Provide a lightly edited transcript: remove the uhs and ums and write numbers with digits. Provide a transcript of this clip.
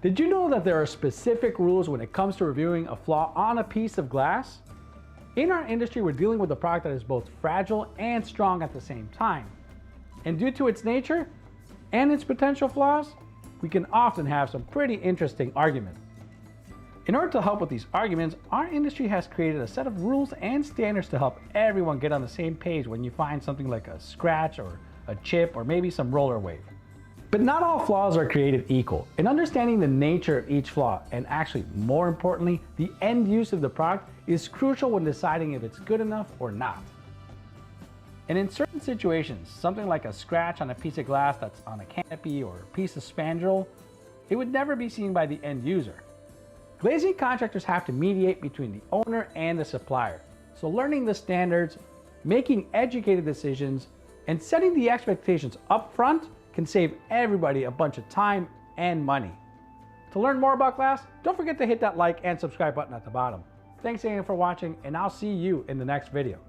Did you know that there are specific rules when it comes to reviewing a flaw on a piece of glass? In our industry, we're dealing with a product that is both fragile and strong at the same time. And due to its nature and its potential flaws, we can often have some pretty interesting arguments. In order to help with these arguments, our industry has created a set of rules and standards to help everyone get on the same page when you find something like a scratch or a chip or maybe some roller wave. But not all flaws are created equal, and understanding the nature of each flaw, and actually more importantly, the end use of the product, is crucial when deciding if it's good enough or not. And in certain situations, something like a scratch on a piece of glass that's on a canopy or a piece of spandrel, it would never be seen by the end user. Glazing contractors have to mediate between the owner and the supplier, so learning the standards, making educated decisions, and setting the expectations up front can save everybody a bunch of time and money. To learn more about glass, don't forget to hit that like and subscribe button at the bottom. Thanks again for watching, and I'll see you in the next video.